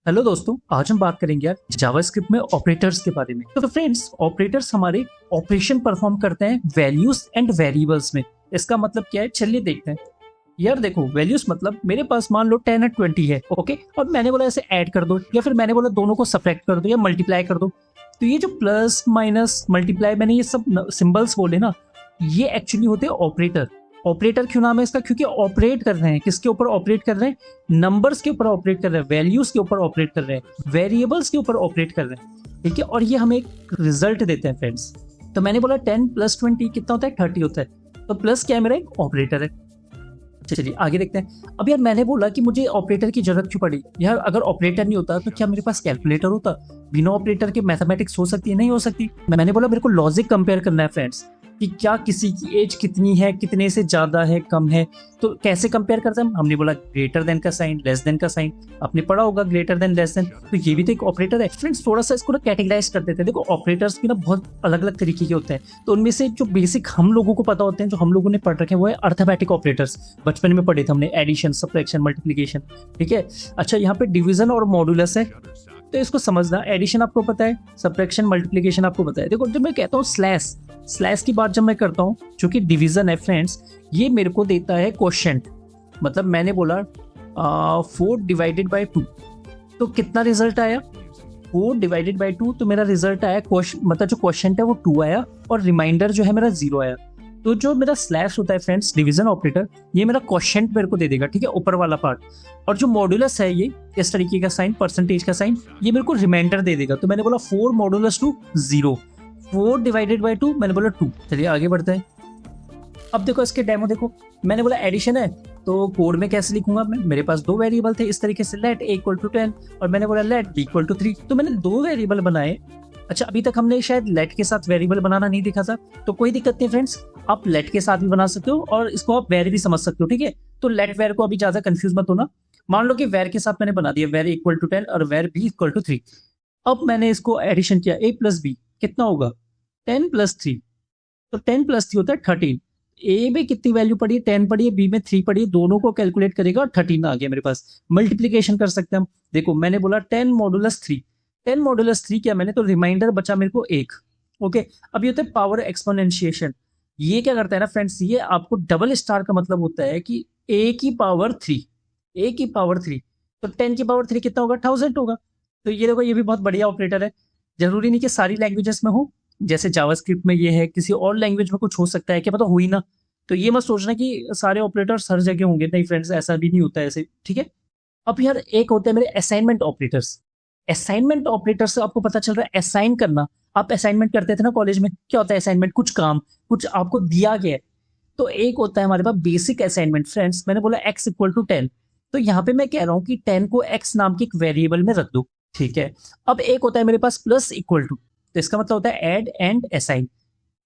Hello दोस्तों, आज हम बात करेंगे यार जावास्क्रिप्ट में ऑपरेटर्स के बारे में। तो फ्रेंड्स, ऑपरेटर्स हमारे ऑपरेशन परफॉर्म करते हैं वैल्यूज एंड वेरिएबल्स में। इसका मतलब क्या है, चलिए देखते हैं। यार देखो, वैल्यूज मतलब मेरे पास मान लो 10 और 20 है, ओके, और मैंने बोला इसे ऐड कर दो, या फिर मैंने बोला दोनों को सब्ट्रैक्ट कर दो या मल्टीप्लाई कर दो। तो ये जो प्लस माइनस मल्टीप्लाई मैंने ये सब सिंबल्स बोले ना, ये एक्चुअली होते हैं ऑपरेटर। ऑपरेटर क्यों नाम है इसका? क्योंकि ऑपरेट कर रहे हैं, किसके ऊपर ऑपरेट कर रहे हैं? नंबर्स के ऊपर ऑपरेट कर रहे हैं, वैल्यूज के ऊपर ऑपरेट कर रहे हैं, वेरिएबल्स के ऊपर ऑपरेट कर रहे हैं। ठीक है, और ये हमें एक रिजल्ट देते हैं फ्रेंड्स। तो मैंने बोला 10 + 20 कितना होता है? 30 होता है। तो प्लस क्या है? मेरा एक ऑपरेटर है। चलिए आगे देखते हैं। अब यार मैंने बोला कि मुझे ऑपरेटर की जरूरत क्यों पड़ी यार? अगर ऑपरेटर नहीं होता तो क्या मेरे पास कैलकुलेटर होता? बिना ऑपरेटर के मैथमेटिक्स हो सकती है? नहीं हो सकती। मैंने बोला मेरे को लॉजिक कंपेयर करना है फ्रेंड्स, कि क्या किसी की एज कितनी है, कितने से ज्यादा है, कम है। तो कैसे कंपेयर करते हैं? हमने बोला ग्रेटर देन का साइन, लेस देन का साइन। आपने पढ़ा होगा ग्रेटर देन, लेस देन। तो ये भी तो एक ऑपरेटर है फ्रेंड्स। थोड़ा सा इसको ना कैटेगराइज कर देते हैं। देखो, ऑपरेटर्स भी ना बहुत अलग अलग तरीके के होते हैं। तो उनमें से जो बेसिक हम लोगों को पता होते हैं, जो हम लोगों ने पढ़ रखे हैं, वो है अर्थमेटिक ऑपरेटर्स। बचपन में पढ़े थे हमने, एडिशन, सब्ट्रैक्शन, मल्टीप्लिकेशन। ठीक है। अच्छा, यहाँ पे डिवीजन और मॉड्यूलस है, तो इसको समझना। एडिशन आपको पता है, सब्ट्रैक्शन, मल्टीप्लिकेशन आपको पता है। देखो, जब मैं कहता हूँ स्लैश, स्लैश की बात जब मैं करता हूँ, जो कि डिवीजन है फ्रेंड्स, ये मेरे को देता है क्वोशंट। मतलब मैंने बोला 4 डिवाइडेड बाई 2, तो कितना रिजल्ट आया? 4 डिवाइडेड बाई 2, तो मेरा रिजल्ट आया मतलब जो क्वोशंट है वो 2 आया, और रिमाइंडर जो है मेरा 0 आया। तो जो मेरा स्लैश होता है फ्रेंड्स, डिवीजन ऑपरेटर, ये मेरा क्वोशंट मेरे को दे देगा। ठीक है, ऊपर वाला पार्ट। और जो मॉड्यूलस है, ये इस तरीके का साइन, परसेंटेज का साइन, ये मेरे को रिमाइंडर दे देगा। तो मैंने बोला 4 मॉड्यूलस 2 0, 4 डिवाइडेड बाई 2, मैंने बोला 2। चलिए आगे बढ़ते हैं। अब देखो इसके डेमो देखो। मैंने बोला एडिशन है, तो कोड में कैसे लिखूंगा मैं? मेरे पास 2 वेरिएबल थे इस तरीके से, लेट a = 10 और मैंने बोला लेट b = 3। तो मैंने 2 वेरिएबल बनाए। अच्छा, अभी तक हमने शायद लेट के साथ वेरिएबल बनाना नहीं देखा था, तो कोई दिक्कत नहीं फ्रेंड्स, आप लेट के साथ भी बना सकते हो और इसको आप वेर भी समझ सकते हो। ठीक है, तो लेट वेर को अभी ज्यादा कंफ्यूज मत होना। मान लो कि वेर के साथ मैंने बना दिया, वेर = 10 और वेर b = 3। अब मैंने इसको एडिशन किया, a + b कितना होगा? 10 + 3, तो 10 + 3 होता है 13। ए में कितनी वैल्यू पड़ी है? 10 पड़ी है, बी में 3 पड़ी है, दोनों को कैलकुलेट करेगा और 13 आ गया मेरे पास। मल्टीप्लीकेशन कर सकते हैं हम। देखो, मैंने बोला 10 मॉडुलस 3, 10 मॉडुलस 3 किया मैंने, तो रिमाइंडर बचा मेरे को 1। ओके, अब ये होता है पावर एक्सपोनेंशिएशन। ये क्या करता है ना फ्रेंड्स, ये आपको डबल स्टार का मतलब होता है कि a की पावर 3, a की पावर 3, तो 10 की पावर 3 कितना होगा? 1000 होगा। तो ये देखो, ये भी बहुत बढ़िया ऑपरेटर है। जरूरी नहीं कि सारी लैंग्वेजेस में हो, जैसे जावास्क्रिप्ट में ये है, किसी और लैंग्वेज में कुछ हो सकता है, क्या पता हो ही ना। तो ये मत सोचना कि सारे ऑपरेटर्स हर जगह होंगे, नहीं फ्रेंड्स, ऐसा भी नहीं होता है ऐसे। ठीक है। अब यार एक होते हैं मेरे असाइनमेंट ऑपरेटर्स। असाइनमेंट ऑपरेटर से आपको पता चल रहा है असाइन करना। आप असाइनमेंट करते थे ना कॉलेज में, क्या होता है असाइनमेंट? कुछ काम, कुछ आपको दिया गया है। तो एक होता है हमारे पास बेसिक असाइनमेंट फ्रेंड्स। मैंने बोला x = 10, तो यहाँ पे मैं कह रहा हूँ कि 10 को x नाम के एक वेरिएबल में रख दो। ठीक है। अब एक होता है मेरे पास प्लस इक्वल टू, तो इसका मतलब होता है ऐड एंड असाइन।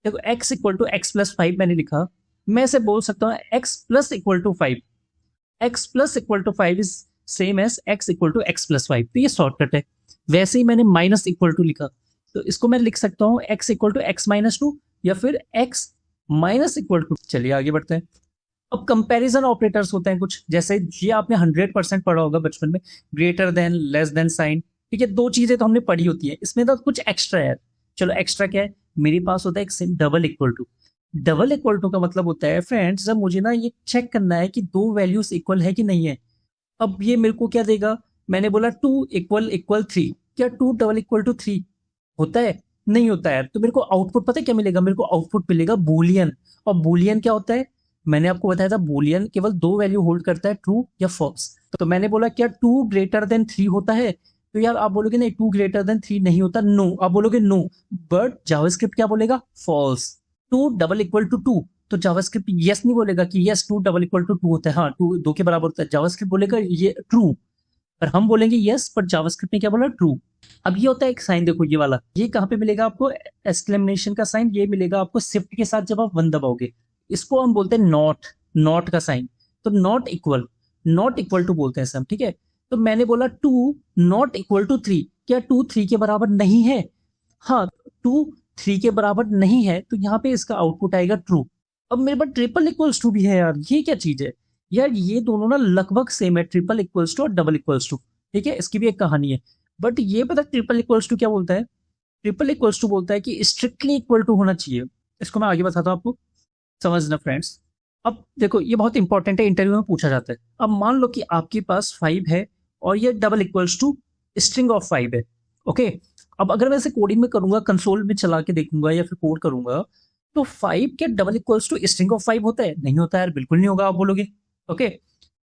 देखो, x = x + 5 मैंने लिखा, मैं इसे बोल सकता हूँ x + 5, x + 5 is same as x = x + 5। तो ये शॉर्टकट है। वैसे ही मैंने माइनस इक्वल टू लिखा, तो इसको मैं लिख सकता हूँ x = x - 2 या फिर x - चलिए आगे बढ़ते हैं। अब कंपैरिजन ऑपरेटर्स होते हैं कुछ, जैसे ये आपने 100% पढ़ा होगा बचपन में, greater than, less than sign. ठीक है, 2 चीजें तो हमने पढ़ी होती है, इसमें तो कुछ एक्स्ट्रा है। चलो एक्स्ट्रा क्या है? मेरे पास होता है एक double equal to. Double equal to का मतलब होता है फ्रेंड्स, जब मुझे ना ये चेक करना है कि 2 वैल्यूज इक्वल है कि नहीं है। अब ये मेरे को क्या देगा? मैंने बोला 2 = 3, क्या 2 = 3 होता है? नहीं होता है। तो मेरे को आउटपुट पता है क्या मिलेगा? मेरे को आउटपुट मिलेगा बूलियन। और बूलियन क्या होता है? मैंने आपको बताया था, बूलियन केवल 2 वैल्यू होल्ड करता है, ट्रू या फॉल्स। तो मैंने बोला क्या 2 > 3 होता है? तो यार आप बोलोगे नहीं, 2 > 3 नहीं होता, नो। आप बोलोगे नो, बट जावास्क्रिप्ट क्या बोलेगा? फॉल्स। 2 = 2, तो जावास्क्रिप्ट यस नहीं बोलेगा कि यस 2 = 2 होता है, हाँ 2 2 के बराबर होता है। जावास्क्रिप्ट बोलेगा ये ट्रू, पर हम बोलेंगे यस, पर जावास्क्रिप्ट ने क्या बोला? ट्रू। अब ये होता है एक साइन, देखो ये वाला, ये कहाँ पे मिलेगा आपको? एक्सक्लेमेशन का साइन ये मिलेगा आपको शिफ्ट के साथ जब आप 1 दबाओगे। इसको हम बोलते हैं नॉट, नॉट का साइन। तो नॉट इक्वल टू बोलते हैं इसे हम। ठीक है। तो मैंने बोला 2 = 3, क्या 2 3 के बराबर नहीं है? हाँ, 2 3 के बराबर नहीं है, तो यहाँ पे इसका आउटपुट आएगा ट्रू। अब मेरे पास ट्रिपल = भी है यार, ये क्या चीज है यार? ये दोनों ना लगभग सेम है, ट्रिपल = और डबल = ठीक है, इसकी भी एक कहानी है। बट ये पता ट्रिपल इक्वल्स टू क्या बोलता है? ट्रिपल इक्वल्स टू बोलता है कि स्ट्रिक्टली इक्वल टू होना चाहिए। इसको मैं आगे बताता हूँ आपको, समझना फ्रेंड्स। अब देखो ये बहुत इंपॉर्टेंट है, इंटरव्यू में पूछा जाता है। अब मान लो कि आपके पास 5 है और ये double equals to string of 5 है। ओके, अब अगर मैं इसे कोडिंग में करूंगा, कंसोल में चला के देखूंगा या फिर कोड करूंगा, तो 5 क्या double equals to string of 5 होता है? नहीं होता यार, बिल्कुल नहीं होगा, आप बोलोगे। ओके,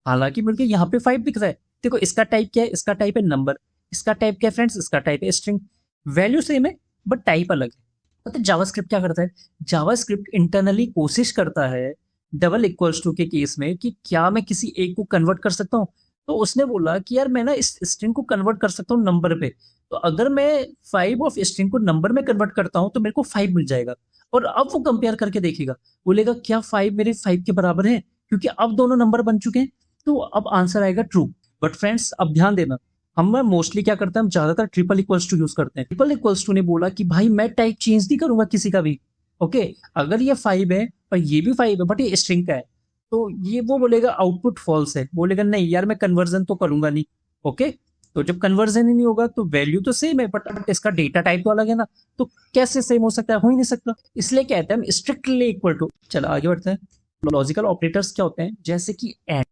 हालांकि मिलके यहाँ पे 5 दिख रहा है। देखो इसका टाइप क्या है? इसका टाइप है नंबर। इसका टाइप क्या है फ्रेंड्स? इसका टाइप है स्ट्रिंग। वैल्यू सेम है बट टाइप अलग है। पता है जावास्क्रिप्ट क्या करता है? जावास्क्रिप्ट इंटरनली कोशिश करता है डबल इक्वल्स टू के केस में कि क्या मैं किसी एक को कन्वर्ट कर सकता हूँ। तो उसने बोला कि यार मैं ना इस स्ट्रिंग को कन्वर्ट कर सकता हूँ नंबर पे। तो अगर मैं 5 ऑफ स्ट्रिंग को नंबर में कन्वर्ट करता हूँ तो मेरे को 5 मिल जाएगा। और अब वो कंपेयर करके देखेगा, बोलेगा क्या 5 मेरे 5 के बराबर है, क्योंकि अब दोनों नंबर बन चुके हैं। तो अब आंसर आएगा ट्रू। बट फ्रेंड्स अब ध्यान देना, हम मोस्टली क्या करते हैं, हम ज्यादातर ट्रिपल इक्वल्स टू यूज करते हैं। ट्रिपल इक्वल्स टू ने बोला कि भाई मैं टाइप चेंज नहीं करूंगा किसी का भी। ओके, अगर ये 5 है और ये भी 5 है बट ये स्ट्रिंग का है, तो ये वो बोलेगा आउटपुट फॉल्स है, बोलेगा नहीं यार मैं कन्वर्जन तो करूंगा नहीं। ओके, तो जब कन्वर्जन ही नहीं होगा तो वैल्यू तो सेम है बट इसका डेटा टाइप तो अलग है ना, तो कैसे सेम हो सकता है? हो ही नहीं सकता। इसलिए कहते हैं हम स्ट्रिक्टली इक्वल टू। चलो आगे बढ़ते हैं। लॉजिकल ऑपरेटर्स क्या होते हैं? जैसे कि एंड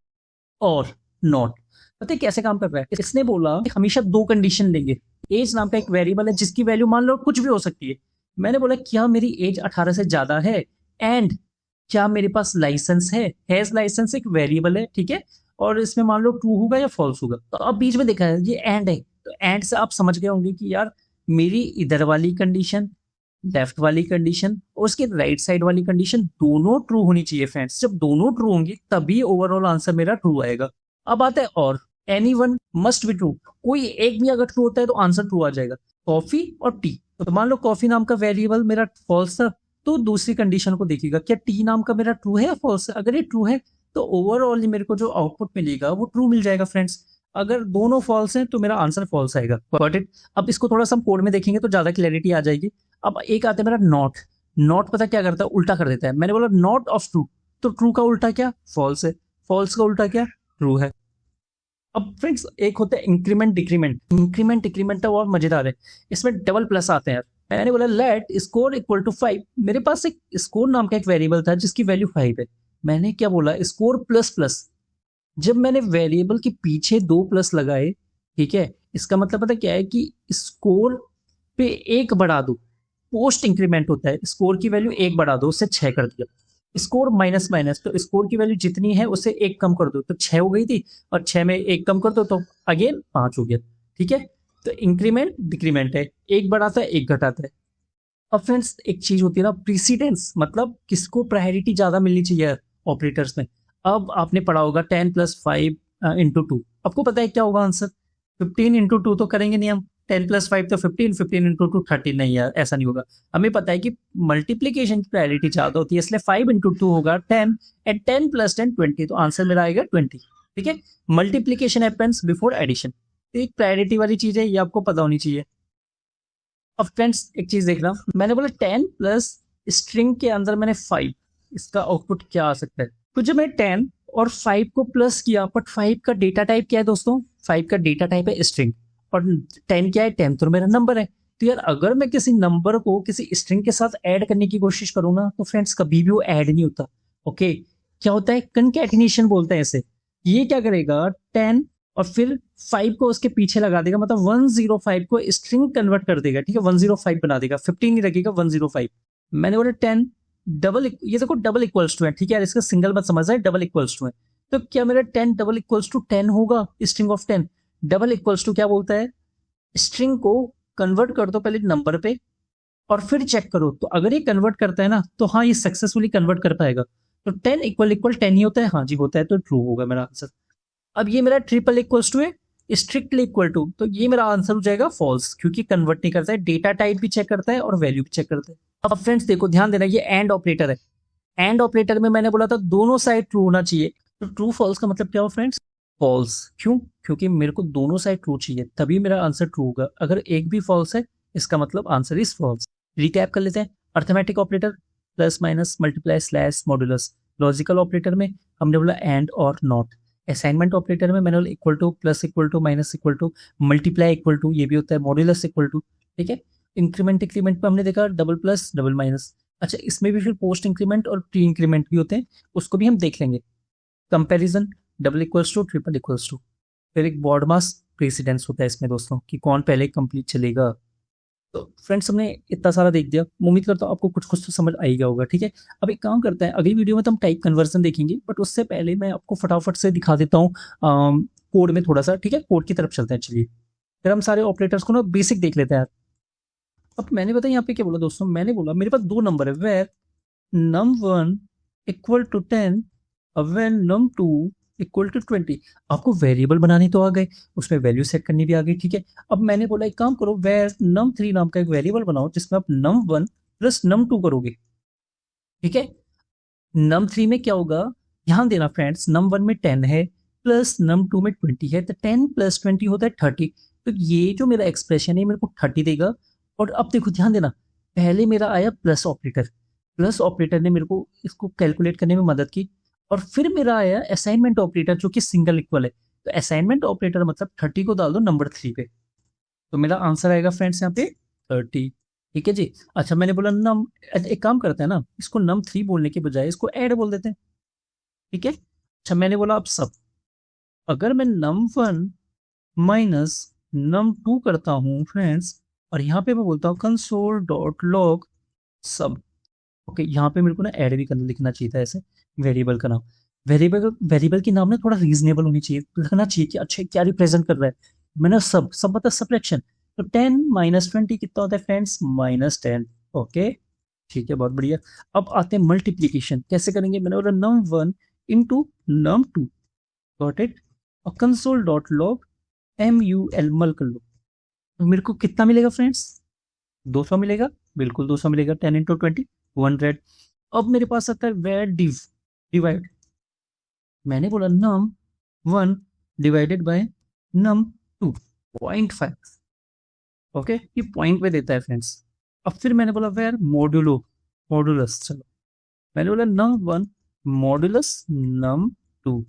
और नॉट। पता है कैसे काम कर रहा है? इसने बोला कि हमेशा दो कंडीशन लेंगे। एज नाम का एक वेरिएबल है जिसकी वैल्यू मान लो कुछ भी हो सकती है। मैंने बोला क्या मेरी एज 18 से ज्यादा है, एंड क्या मेरे पास लाइसेंस है। हैज लाइसेंस एक वेरिएबल है, ठीक है, और इसमें मान लो ट्रू होगा या फॉल्स होगा। तो अब बीच में देखा है ये एंड है, तो एंड से आप समझ गए होंगे कि यार मेरी इधर वाली कंडीशन, लेफ्ट वाली कंडीशन और उसके राइट साइड वाली कंडीशन दोनों ट्रू होनी चाहिए फ्रेंड्स। जब दोनों ट्रू होंगी तभी ओवरऑल आंसर मेरा ट्रू आएगा। अब आता है और any one must be true. कोई एक भी अगर ट्रू होता है तो आंसर ट्रू आ जाएगा। कॉफी और टी, तो मान लो कॉफी नाम का वेरिएबल मेरा फॉल्स था, तो दूसरी कंडीशन को देखिएगा क्या टी नाम का मेरा ट्रू है या फॉल्स है। अगर ये ट्रू है तो ओवरऑल मेरे को जो आउटपुट मिलेगा वो ट्रू मिल जाएगा फ्रेंड्स। अगर दोनों फॉल्स हैं तो मेरा आंसर फॉल्स आएगा। Got it? अब इसको थोड़ा सा हम कोड में देखेंगे तो ज्यादा क्लैरिटी आ जाएगी। अब एक आता है मेरा नॉट। नॉट पता क्या करता है? उल्टा कर देता है। मैंने बोला नॉट ऑफ ट्रू, तो ट्रू का उल्टा क्या? फॉल्स है। फॉल्स का उल्टा क्या? ट्रू है। अब फ्रेंड्स एक होता है इंक्रीमेंट डिक्रीमेंट। इंक्रीमेंट डिक्रीमेंट और मजेदार है, इसमें डबल प्लस आते हैं यार। मैंने बोला लेट स्कोर इक्वल टू 5। मेरे पास एक स्कोर नाम का एक वेरिएबल था जिसकी वैल्यू 5 है। मैंने क्या बोला? Score plus plus. जब मैंने वेरिएबल के पीछे 2 प्लस लगाए, ठीक है, इसका मतलब पता क्या है कि स्कोर पे 1 बढ़ा दो। पोस्ट इंक्रीमेंट होता है, स्कोर की वैल्यू 1 बढ़ा दो, उससे 6 कर दिया। स्कोर माइनस माइनस, तो स्कोर की वैल्यू जितनी है उससे 1 कम कर दो, तो 6 हो गई थी, और 6 में 1 कम कर दो तो अगेन 5 हो गया। ठीक है, तो इंक्रीमेंट डिक्रीमेंट है, 1 बढ़ाता है 1 घटाता है। अब फ्रेंड्स एक चीज होती है ना प्रीसीडेंस, मतलब किसको प्रायोरिटी ज्यादा मिलनी चाहिए ऑपरेटर्स में। अब आपने पढ़ा होगा 10 + 5 × 2। आपको पता है क्या होगा आंसर? 15 × 2 तो करेंगे नहीं हम। 10 + 5 तो 15, 15 × 2 30। नहीं यार ऐसा नहीं होगा। हमें पता है कि मल्टीप्लीकेशन की प्रायोरिटी ज्यादा होती है, इसलिए 5 × 2 होगा 10, एंड 10 + 10 20, तो आंसर मेरा आएगा 20। ठीक है, मल्टीप्लीकेशन हैपेंस बिफोर एडिशन। एक प्रायोरिटी वाली चीज है, ये आपको पता होनी चाहिए। अब फ्रेंड्स एक चीज देखना, मैंने बोला 10 प्लस स्ट्रिंग के अंदर मैंने 5, इसका आउटपुट क्या आ सकता है? तो जब मैं 10 और 5 को प्लस किया, बट 5 का डेटा टाइप क्या है दोस्तों? 5 का डेटा टाइप है स्ट्रिंग, और 10 क्या है? 10 तो मेरा नंबर है। तो यार अगर मैं किसी नंबर को किसी स्ट्रिंग के साथ ऐड करने की कोशिश करूँ ना, तो फ्रेंड्स कभी भी वो ऐड नहीं होता। ओके, क्या होता है? कंकैटिनेशन बोलते हैं इसे। ये क्या करेगा? 10 और फिर 5 को उसके पीछे लगा देगा, मतलब 105 को स्ट्रिंग कन्वर्ट कर देगा। ठीक है, 105 बना देगा, 15 नहीं रखेगा, 105। मैंने बोला 10 डबल, ये देखो डबल इक्वल्स टू है। ठीक है यार, इसका सिंगल मत समझ रहा है, डबल इक्वल्स टू है। तो क्या मेरा 10 डबल इक्वल्स टू 10 होगा? String of 10 double equals to क्या बोलता है? स्ट्रिंग को कन्वर्ट कर दो पहले नंबर पे और फिर चेक करो। तो अगर ये कन्वर्ट करता है ना, तो हाँ ये सक्सेसफुली कन्वर्ट कर पाएगा। तो 10 इक्वल 10 ही होता है। हाँ जी होता है, तो ट्रू होगा मेरा आंसर। अब ये मेरा ट्रिपल इक्वल्स टू है स्ट्रिक्टली इक्वल टू, तो ये मेरा आंसर हो जाएगा फॉल्स, क्योंकि कन्वर्ट नहीं करता है, डेटा टाइप भी चेक करता है और वैल्यू भी चेक करता है। अब फ्रेंड्स देखो ध्यान देना, ये एंड ऑपरेटर है। एंड ऑपरेटर में मैंने बोला था दोनों साइड ट्रू होना चाहिए, तो ट्रू फॉल्स का मतलब क्या हो फ्रेंड्स? फॉल्स। क्यों? क्योंकि मेरे को दोनों साइड ट्रू चाहिए, तभी मेरा आंसर ट्रू होगा। अगर एक भी फॉल्स है, इसका मतलब आंसर इज फॉल्स। रिकैप कर लेते हैं। Arithmetic operator plus minus multiply slash modulus. Logical operator में हमने बोला एंड और नॉट। असाइनमेंट ऑपरेटर में मैंने बोला equal to, plus equal to, minus equal to, multiply equal to, ये भी होता है, मॉड्यूलस इक्वल टू, ठीक है। इंक्रीमेंट इंक्रीमेंट पे हमने देखा डबल प्लस डबल माइनस। अच्छा, इसमें भी फिर पोस्ट इंक्रीमेंट और प्री इंक्रीमेंट भी होते हैं, उसको भी हम देख लेंगे। Comparison, double equals to, triple equals to. फिर एक बॉड मास प्रेसिडेंस होता है इसमें दोस्तों, कि कौन पहले कंप्लीट चलेगा। तो फ्रेंड्स हमने इतना सारा देख दिया, उम्मीद करता हूँ आपको कुछ कुछ तो समझ आई गया होगा, ठीक है। अब एक काम करते हैं, अगली वीडियो में तो हम टाइप कन्वर्जन देखेंगे, बट उससे पहले मैं आपको फटाफट से दिखा देता हूँ कोड में थोड़ा सा, ठीक है। कोड की तरफ चलते हैं, चलिए। फिर हम सारे ऑपरेटर्स को ना बेसिक देख लेते हैं यार। अब मैंने बताया यहाँ पे क्या बोला दोस्तों, मैंने बोला मेरे पास दो नंबर है, वेर num1 इक्वल टू 10 और वेन num2 इक्वल टू 20। आपको वेरिएबल बनानी तो आ गए, उसमें वैल्यू सेट करनी भी आ गई, ठीक है। अब मैंने बोला एक काम करो, वेर num3 नाम का एक वेरिएबल बनाओ जिसमें आप num1 प्लस num2 करोगे, ठीक है। num3 में क्या होगा, ध्यान देना फ्रेंड्स, num1 में 10 है प्लस num2 में 20 है, तो 10 प्लस 20 होता है 30। तो ये जो मेरा एक्सप्रेशन है मेरे को 30 देगा। और अब देखो ध्यान देना, पहले मेरा आया प्लस ऑपरेटर, प्लस ऑपरेटर ने मेरे को इसको कैलकुलेट करने में मदद की। और फिर मेरा आया असाइनमेंट ऑपरेटर जो कि सिंगल इक्वल है। तो असाइनमेंट ऑपरेटर मतलब 30 को डाल दो नंबर 3 पे, तो मेरा आंसर आएगा फ्रेंड्स यहाँ पे 30, ठीक है जी। अच्छा, मैंने बोला नम, एक काम करते हैं ना, इसको num3 बोलने के बजाय इसको ऐड बोल देते हैं, ठीक है। अच्छा, मैंने बोला अब सब, अगर मैं num1 माइनस num2 करता हूँ फ्रेंड्स, और यहाँ पे मैं बोलता हूँ कंसोल डॉट लॉग सब, ओके। यहाँ पे मेरे को ना ऐड भी करना, लिखना चाहिए था ऐसे, वेरिएबल का नाम। वेरिएबल वेरिएबल की नाम ना थोड़ा रीजनेबल होनी चाहिए, लिखना चाहिए कि अच्छा क्या रिप्रेजेंट कर रहा है। मैंने सब सब मतलब सब्ट्रैक्शन, तो 10 माइनस 20 कितना होता है फ्रेंड्स, -10, ओके, ठीक है, बहुत बढ़िया। अब आते हैं मल्टीप्लीकेशन, कैसे करेंगे, मैंने बोला num1 into num2, got it. और कंसोल डॉट लॉग MUL मल कर लो, तो मेरे को कितना मिलेगा फ्रेंड्स, 200 मिलेगा, बिल्कुल 200 मिलेगा, 10 इंटू 20 100। अब मेरे पास आता है वेर डिवाइड, मैंने बोला num1 divided by num2, 0.5, okay, ये पॉइंट पे देता है फ्रेंड्स। अब फिर मैंने बोला वेर मॉडुलस, चलो मैंने बोला num1 मॉडुलस num2,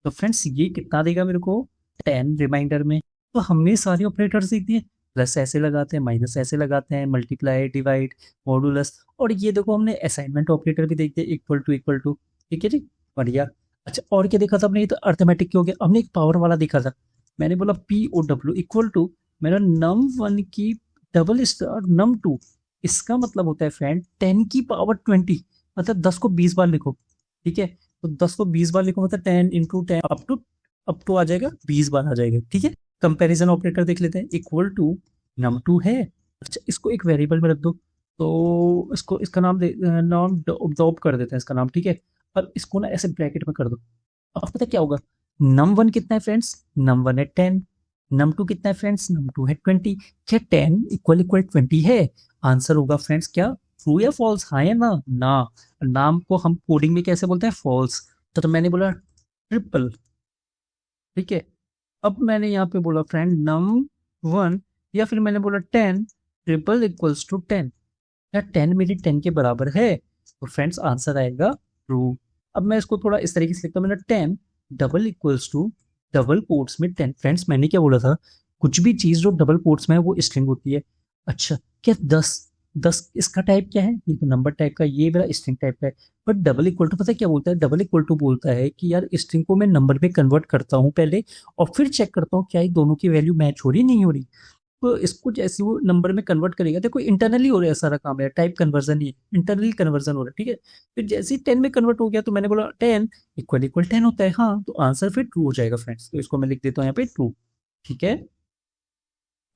तो फ्रेंड्स ये कितना देगा मेरे को, 10 रिमाइंडर में। तो हमने सारे ऑपरेटर्स देख दिए, प्लस ऐसे लगाते हैं, माइनस ऐसे लगाते हैं, मल्टीप्लाई, डिवाइड, मॉडुलस, और ये देखो हमने असाइनमेंट ऑपरेटर भी देख दिया, इक्वल टू, ठीक है जी, बढ़िया। अच्छा, और क्या देखा था हमने, ये तो अर्थमेटिक के हो गया, हमने एक पावर वाला देखा था, मैंने बोला POW इक्वल टू, मैंने num1 की डबल स्टार num2, इसका मतलब होता है फ्रेंड 10 की पावर 20, मतलब 10 को 20 बार लिखो, ठीक है। तो 10 को 20 बार लिखो, मतलब 10 इंटू 10 अप टू आ जाएगा 20 बार आ जाएगा, ठीक है। कंपैरिजन ऑपरेटर देख लेते हैं, इक्वल टू num2 है, अच्छा इसको एक वेरिएबल में रख दो, तो इसको इसका नाम नाम डॉप कर देते हैं इसका नाम, ठीक है। अब इसको ना ऐसे ब्रैकेट में कर दो। अब पता क्या होगा, num1 कितना है फ्रेंड्स, num1 है 10, num2 कितना है फ्रेंड्स, num2 है 20। क्या 10 इक्वल इक्वल 20 है, आंसर होगा फ्रेंड्स क्या, ट्रू या फॉल्स, हाँ या ना। नाम को हम कोडिंग में कैसे बोलते हैं, फॉल्स। तो मैंने बोला ट्रिपल, ठीक है। अब मैंने यहाँ पे बोला फ्रेंड num1, या फिर मैंने बोला 10 ट्रिपल इक्वल्स टू 10, क्या 10 मेरी 10 के बराबर है, तो फ्रेंड्स आंसर आएगा ट्रू। अब मैं इसको थोड़ा इस तरीके से लिखता हूँ, मैंने 10 double equals to, double quotes में 10, फ्रेंड्स मैंने क्या बोला था, कुछ भी चीज जो डबल कोट्स में है वो स्ट्रिंग होती है। अच्छा, क्या 10 इसका टाइप क्या है, ये तो नंबर टाइप का, ये मेरा स्ट्रिंग टाइप का है। बट डबल इक्वल टू पता है क्या बोलता है, डबल इक्वल टू बोलता है कि यार स्ट्रिंग को मैं नंबर में कन्वर्ट करता हूँ पहले, और फिर चेक करता हूँ क्या ये दोनों की वैल्यू मैच हो रही नहीं हो रही। तो इसको जैसे वो नंबर में कन्वर्ट करेगा, देखो इंटरनली हो रहा है सारा काम है, टाइप कन्वर्जन ही इंटरनली कन्वर्जन हो रहा है, ठीक है। फिर जैसे ही 10 में कन्वर्ट हो गया, तो मैंने बोला 10 इक्वल इक्वल 10 होता है, हाँ, तो आंसर फिर ट्रू हो जाएगा फ्रेंड्स, तो इसको मैं लिख देता हूँ यहाँ पे ट्रू, ठीक है।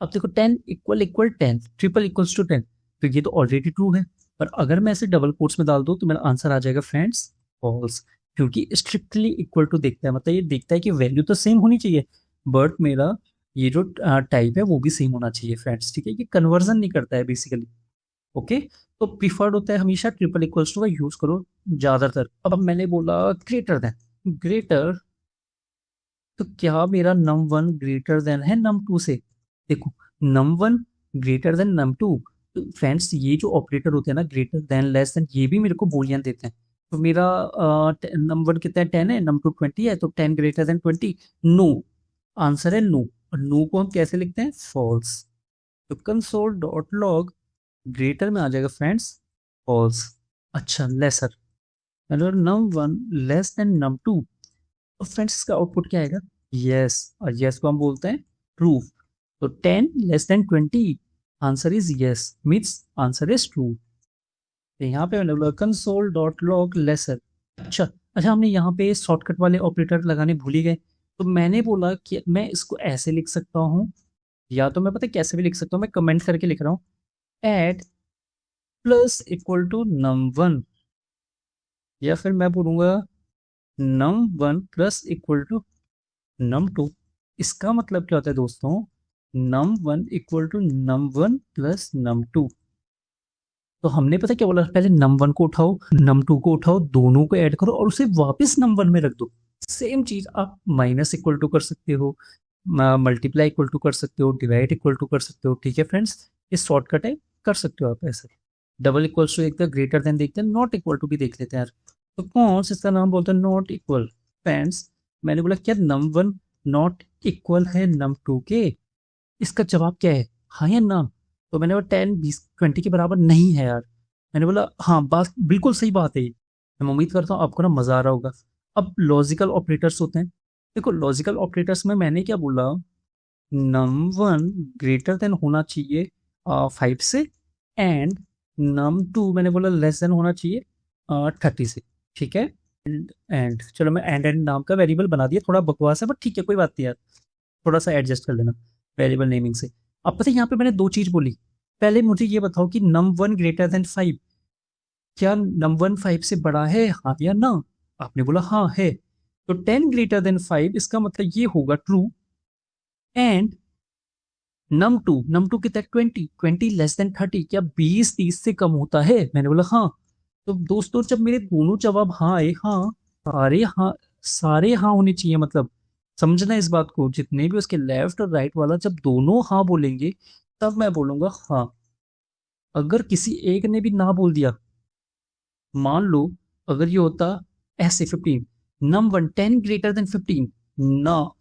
अब देखो 10 equal equal 10 triple equals to 10, तो ये तो ऑलरेडी ट्रू है, पर अगर मैं इसे डबल कोट्स में डाल दूं तो मेरा आंसर आ जाएगा फ्रेंड्स फॉल्स, क्योंकि स्ट्रिक्टली इक्वल टू देखता है, मतलब ये देखता है कि वैल्यू तो सेम होनी चाहिए, बट मेरा ये जो टाइप है वो भी सेम होना चाहिए फ्रेंड्स, ठीक है। ये कन्वर्जन नहीं करता है बेसिकली, ओके। तो प्रीफर्ड होता है हमेशा ट्रिपल इक्वल्स टू का यूज करो ज्यादातर। अब मैंने बोला ग्रेटर देन, ग्रेटर, तो क्या मेरा num1 ग्रेटर देन है num2 से, देखो num1 ग्रेटर देन num2, तो फ्रेंड्स ये जो ऑपरेटर होते हैं ना, ग्रेटर देन, लेस देन, ये भी मेरे को बूलियन देते हैं, तो मेरा नंबर कितना है, 10 है, नंबर 20 है, तो 10 ग्रेटर देन 20, नो, आंसर है नो। और नो को हम कैसे लिखते हैं, फॉल्स। तो कंसोल डॉट लॉग ग्रेटर में आ जाएगा फ्रेंड्स फॉल्स। अच्छा, लेसर, मतलब num1 लेस देन num2, तो फ्रेंड्स इसका आउटपुट क्या आएगा, यस, और यस को हम बोलते हैं ट्रू। तो 10 less than 20, answer is yes, means answer is true. तो यहाँ पे मैंने बोला कंसोल डॉट लॉग लेसर। अच्छा अच्छा, हमने यहाँ पे शॉर्टकट वाले ऑपरेटर लगाने भूल ही गए। तो मैंने बोला कि मैं इसको ऐसे लिख सकता हूँ, या तो मैं पता है कैसे भी लिख सकता हूँ, मैं कमेंट करके लिख रहा हूँ, add plus equal to num1, या फिर मैं बोलूँगा num1 plus equal to num2। इसका मतलब क्या होता है दोस्तों, num1 equal to num1 plus num2। तो हमने पता क्या बोला, पहले num1 को उठाओ, num2 को उठाओ, दोनों को ऐड करो और उसे वापस num1 में रख दो। सेम चीज आप माइनस इक्वल टू कर सकते हो, मल्टीप्लाई इक्वल टू कर सकते हो, डिवाइड इक्वल टू कर सकते हो। ठीक है फ्रेंड्स, ये शॉर्टकट है, कर सकते हो आप ऐसे। डबल इक्वल्स टू देखते हैं, ग्रेटर देन देखते हैं, नॉट इक्वल टू भी देख लेते हैं यार। तो कौन सा इसका नाम बोलते हैं, नॉट इक्वल। फ्रेंड्स मैंने बोला क्या num1 नॉट इक्वल है num2 के, इसका जवाब क्या है, हाँ या ना। तो मैंने बोला 10 20 20 के बराबर नहीं है यार। मैंने बोला हाँ, बात बिल्कुल सही बात है ये। मैं उम्मीद करता हूँ आपको ना मजा आ रहा होगा। अब लॉजिकल ऑपरेटर्स होते हैं, देखो लॉजिकल ऑपरेटर्स में मैंने क्या बोला, num1 ग्रेटर देन होना चाहिए 5 से, एंड num2 मैंने बोला लेस देन होना चाहिए 30 से। ठीक है, एंड चलो मैं एंड नाम का वेरिएबल बना दिया, थोड़ा बकवास है बट ठीक है, कोई बात नहीं यार, थोड़ा सा एडजस्ट कर लेना वेरिएबल नेमिंग से। अब पता है यहाँ पे मैंने दो चीज बोली, पहले मुझे ये बताओ कि num1 ग्रेटर देन 5, क्या num1 5 से बड़ा है, हाँ या ना। आपने बोला हाँ है, तो 10 ग्रेटर देन 5 इसका मतलब ये होगा ट्रू। एंड num2 कितना, 20 लेस देन 30, क्या 20 30 से कम होता है, मैंने बोला हाँ। तो दोस्तों जब मेरे दोनों जवाब हाँ आए, हाँ सारे हाँ, सारे हाँ होने चाहिए, मतलब समझना इस बात को, जितने भी उसके लेफ्ट और राइट वाला जब दोनों हाँ बोलेंगे तब मैं बोलूंगा हाँ। अगर किसी एक ने भी ना बोल दिया, मान लो अगर ये होता ऐसे 15, num1 10 ग्रेटर देन 15, ना,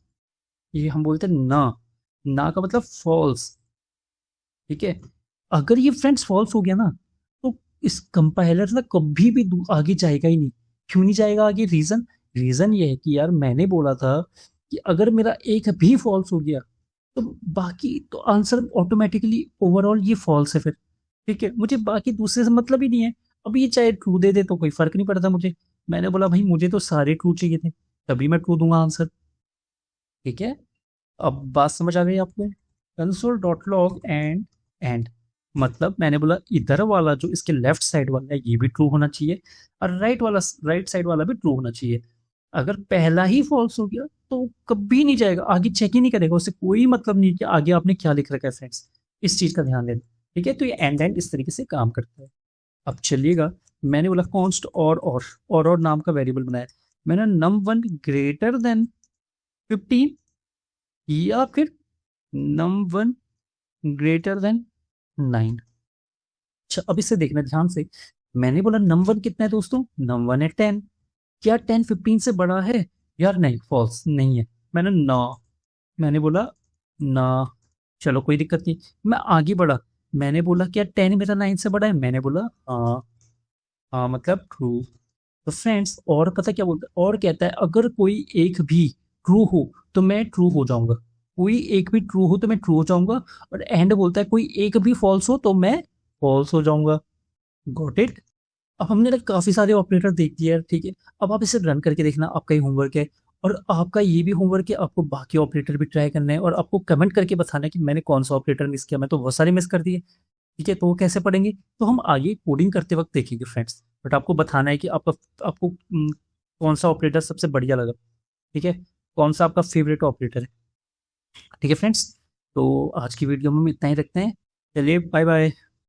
ये हम बोलते हैं ना, ना का मतलब फॉल्स। ठीक है, अगर ये फ्रेंड्स फॉल्स हो गया ना, तो इस कंपाइलर ना कभी भी आगे जाएगा ही नहीं। क्यों नहीं जाएगा आगे, रीजन, रीजन ये है कि यार मैंने बोला था कि अगर मेरा एक भी फॉल्स हो गया तो बाकी तो आंसर ऑटोमेटिकली ओवरऑल ये फॉल्स है फिर। ठीक है, मुझे बाकी दूसरे से मतलब ही नहीं है। अब ये चाहे ट्रू दे दे तो कोई फर्क नहीं पड़ता मुझे। मैंने बोला भाई मुझे तो सारे ट्रू चाहिए थे, तभी मैं ट्रू दूंगा आंसर। ठीक है, अब बात समझ आ गई आपको, कंसोल डॉट लॉग एंड मतलब मैंने बोला इधर वाला जो इसके लेफ्ट साइड वाला है ये भी ट्रू होना चाहिए, और राइट साइड वाला भी ट्रू होना चाहिए। अगर पहला ही फॉल्स हो गया तो कभी नहीं जाएगा आगे, चेक ही नहीं करेगा, उससे कोई मतलब नहीं कि आगे आपने क्या लिख रखा है फ्रेंड्स। इस चीज का ध्यान देना। ठीक है, तो ये एंड इस तरीके से काम करता है। अब चलिएगा, मैंने बोला कॉन्स्ट और नाम का वेरिएबल बनाया, मैंने num1 ग्रेटर देन 15 या फिर num1 ग्रेटर देन 9। अच्छा अब इसे देखना ध्यान से, मैंने बोला num1 कितना है दोस्तों, num1 है 10, क्या 10 15 से बड़ा है, यार नहीं, फॉल्स नहीं है। मैंने ना, मैंने बोला ना, चलो कोई दिक्कत नहीं, मैं आगे बढ़ा, मैंने बोला क्या 10 मेरा 9 से बड़ा है, मैंने बोला हाँ, हाँ मतलब ट्रू। तो फ्रेंड्स और पता क्या बोलता है, और कहता है अगर कोई एक भी ट्रू हो तो मैं ट्रू हो जाऊंगा, कोई एक भी ट्रू हो तो मैं ट्रू हो जाऊंगा, और एंड बोलता है कोई एक भी फॉल्स हो तो मैं फॉल्स हो जाऊंगा। Got it. अब हमने ना काफी सारे ऑपरेटर देख दिए यार, ठीक है, अब आप इसे रन करके देखना, आपका ही होमवर्क है। और आपका ये भी होमवर्क है, आपको बाकी ऑपरेटर भी ट्राई करना है, और आपको कमेंट करके बताना है कि मैंने कौन सा ऑपरेटर मिस किया, मैं तो बहुत सारे मिस कर दिए। ठीक है, तो वो कैसे पढ़ेंगे, तो हम आगे कोडिंग करते वक्त देखेंगे फ्रेंड्स, बट आपको बताना है कि आपको कौन सा ऑपरेटर सबसे बढ़िया लगा। ठीक है, कौन सा आपका फेवरेट ऑपरेटर है। ठीक है फ्रेंड्स, तो आज की वीडियो में हम इतना ही रखते हैं, चलिए बाय बाय।